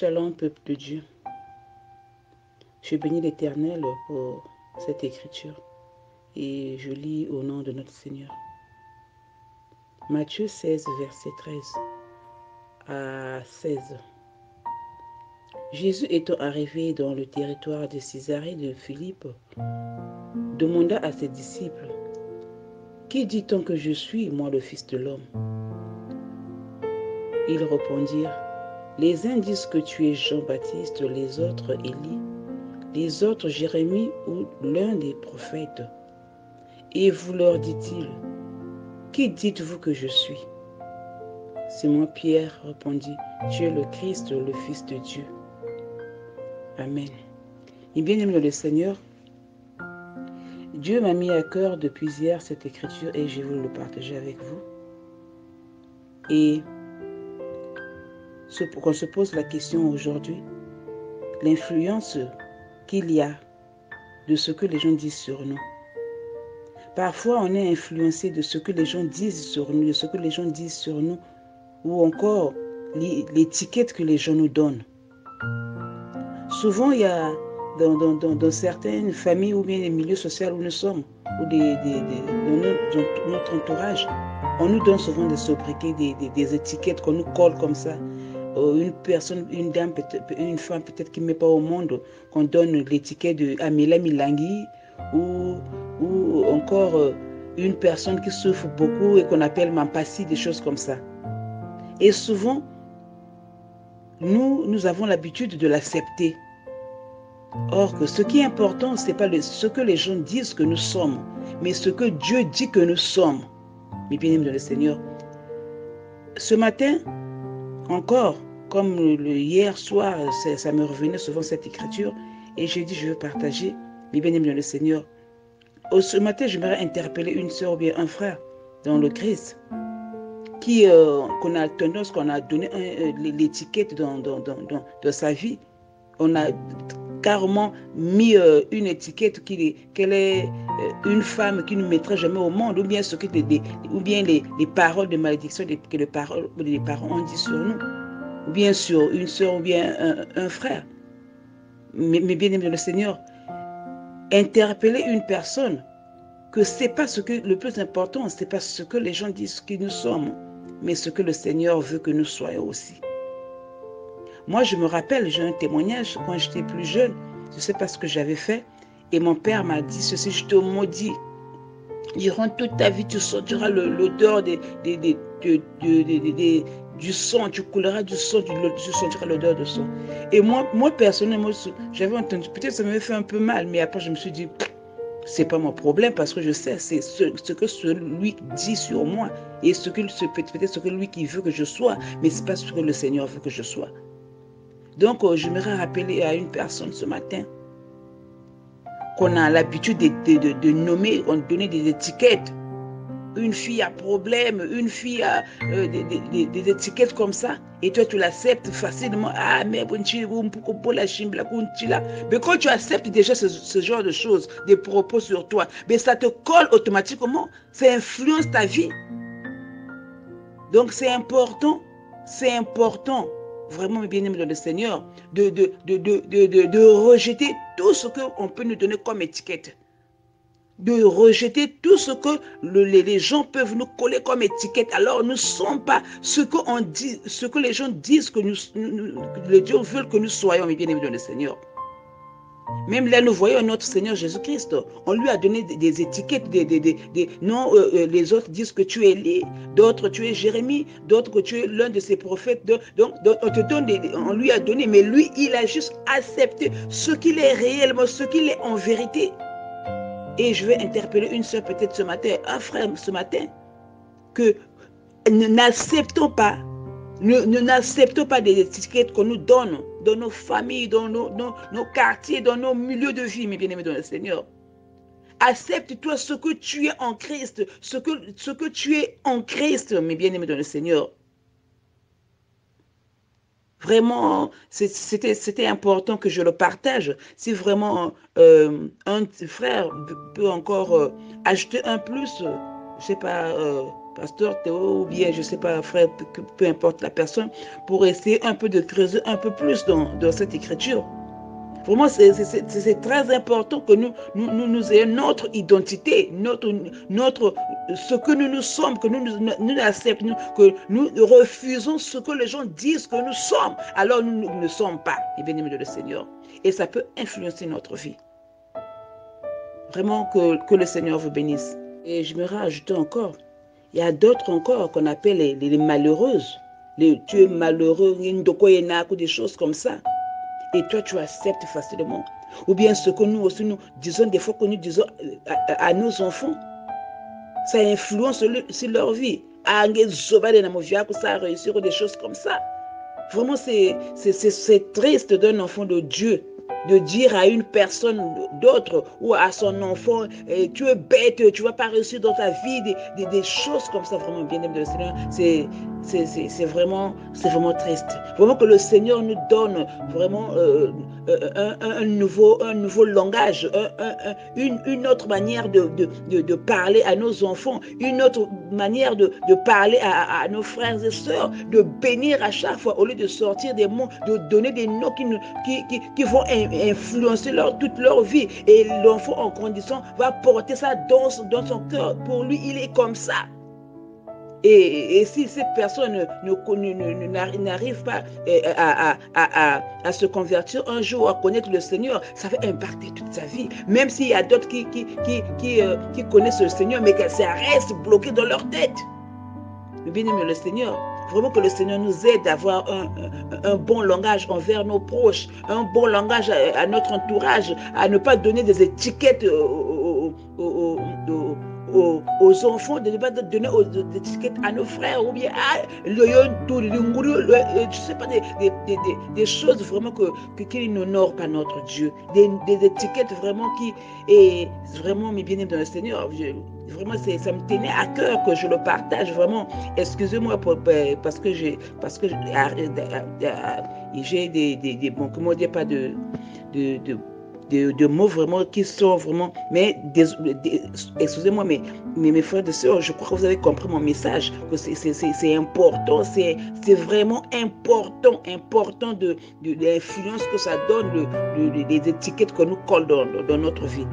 Shalom, peuple de Dieu. Je bénis l'Éternel pour cette écriture et je lis au nom de notre Seigneur. Matthieu 16, verset 13 à 16. Jésus étant arrivé dans le territoire de Césarée de Philippe, demanda à ses disciples, « Qui dit-on que je suis, moi le Fils de l'homme » Ils répondirent, « Les uns disent que tu es Jean-Baptiste, les autres Élie, les autres Jérémie ou l'un des prophètes. » Et vous leur dit-il, « Qui dites-vous que je suis » Simon-Pierre répondit, « Tu es le Christ, le Fils de Dieu. » Amen. Et bien aimé le Seigneur, Dieu m'a mis à cœur depuis hier cette écriture et je veux le partager avec vous. Et qu'on se pose la question aujourd'hui, l'influence qu'il y a de ce que les gens disent sur nous. Parfois, on est influencé de ce que les gens disent sur nous, de ce que les gens disent sur nous, ou encore l'étiquette que les gens nous donnent. Souvent, il y a dans certaines familles ou bien les milieux sociaux où nous sommes, ou dans notre entourage, on nous donne souvent des sobriquets, des étiquettes qu'on nous colle comme ça. Une personne, une dame, une femme peut-être qui ne met pas au monde, qu'on donne l'étiquette de Amela Milangui, ou encore une personne qui souffre beaucoup et qu'on appelle Mampassi, des choses comme ça. Et souvent, nous avons l'habitude de l'accepter. Or, que ce qui est important, ce n'est pas ce que les gens disent que nous sommes, mais ce que Dieu dit que nous sommes. Mes bien-aimés dans le Seigneur, ce matin, encore, comme hier soir, ça me revenait souvent cette écriture, et j'ai dit, je veux partager, mes bien-aimés dans le Seigneur. Ce matin, j'aimerais interpeller une soeur ou bien un frère dans le Christ, qu'on a tendance, qu'on a donné l'étiquette dans sa vie. On a carrément mis une étiquette qu'elle est une femme qui ne mettrait jamais au monde, ou bien, les paroles de malédiction que les parents ont dit sur nous, ou bien sur une soeur ou bien un frère. Mais bien aimé le Seigneur, interpeller une personne que c'est pas ce que le plus important, c'est pas ce que les gens disent que nous sommes, mais ce que le Seigneur veut que nous soyons aussi. Moi, je me rappelle, j'ai un témoignage, quand j'étais plus jeune, je ne sais pas ce que j'avais fait, et mon père m'a dit ceci, je te maudis. Durant toute ta vie, tu sentiras l'odeur du sang, tu couleras du sang, tu sentiras l'odeur de sang. Et moi personnellement, j'avais entendu, peut-être ça m'avait fait un peu mal, mais après je me suis dit, c'est pas mon problème parce que je sais, c'est ce que celui dit sur moi et peut-être ce que lui qui veut que je sois, mais c'est pas ce que le Seigneur veut que je sois. Donc, j'aimerais rappeler à une personne ce matin qu'on a l'habitude de nommer, on donner des étiquettes. Une fille a problème, une fille a des étiquettes comme ça, et toi tu l'acceptes facilement. Ah, mais quand tu acceptes déjà ce genre de choses, des propos sur toi, mais ça te colle automatiquement, ça influence ta vie. Donc c'est important, vraiment bien aimé dans le Seigneur, de rejeter tout ce qu'on peut nous donner comme étiquette. De rejeter tout ce que les gens peuvent nous coller comme étiquette. Alors, nous ne sommes pas ce que les gens disent que le Dieu veut que nous soyons, mes bien-aimés dans le Seigneur. Même là, nous voyons notre Seigneur Jésus-Christ. On lui a donné des étiquettes. Non, les autres disent que tu es Élie, d'autres tu es Jérémie, d'autres que tu es l'un de ses prophètes. Donc on lui a donné, mais lui, il a juste accepté ce qu'il est réellement, ce qu'il est en vérité. Et je vais interpeller une soeur peut-être ce matin, un frère ce matin, que n'acceptons pas des étiquettes qu'on nous donne dans nos familles, dans nos quartiers, dans nos milieux de vie, mes bien-aimés dans le Seigneur. Accepte-toi ce que tu es en Christ, ce que tu es en Christ, mes bien-aimés dans le Seigneur. Vraiment, c'était important que je le partage. Si vraiment un frère peut encore ajouter un plus, je ne sais pas, pasteur Théo, ou bien, je ne sais pas, frère, peu importe la personne, pour essayer un peu de creuser un peu plus dans cette écriture. Vraiment, c'est très important que nous ayons notre identité, ce que nous sommes, que nous acceptons, que nous refusons ce que les gens disent que nous sommes. Alors nous ne sommes pas, et bien aimé de le Seigneur. Et ça peut influencer notre vie. Vraiment que le Seigneur vous bénisse. Et je me rajoute encore, il y a d'autres encore qu'on appelle les malheureuses. Tu es malheureux, ou des choses comme ça. Et toi, tu acceptes facilement. Ou bien ce que nous aussi, nous disons, des fois que nous disons à nos enfants, ça influence sur leur vie. Ça a réussi ou des choses comme ça. Vraiment, c'est triste d'un enfant de Dieu de dire à une personne d'autre ou à son enfant, tu es bête, tu ne vas pas réussir dans ta vie, des choses comme ça, vraiment bien aimé de le Seigneur. C'est vraiment triste. Vraiment que le Seigneur nous donne vraiment un nouveau langage, une autre manière de parler à nos enfants, une autre manière de parler à nos frères et sœurs, de bénir à chaque fois, au lieu de sortir des mots, de donner des noms qui vont influencer toute leur vie. Et l'enfant en grandissant va porter ça dans son cœur. Pour lui, il est comme ça. Et si cette personne n'arrive pas à se convertir un jour, à connaître le Seigneur, ça va impacter toute sa vie. Même s'il y a d'autres qui connaissent le Seigneur, mais que ça reste bloqué dans leur tête. Mais bien aimé le Seigneur, vraiment que le Seigneur nous aide à avoir un bon langage envers nos proches, un bon langage à notre entourage, à ne pas donner des étiquettes aux enfants, de ne pas donner des étiquettes à nos frères, ou bien je sais pas, des choses vraiment qui n'honorent pas notre Dieu, des étiquettes vraiment et vraiment, mes bien-aimés dans le Seigneur, vraiment ça me tenait à cœur que je le partage vraiment. Excusez-moi parce que j'ai bon, comment dire, pas de mots vraiment qui sont vraiment, mais excusez-moi, mais mes frères et sœurs, je crois que vous avez compris mon message, que c'est important, c'est vraiment important de l'influence que ça donne, les étiquettes que nous collons dans notre vie.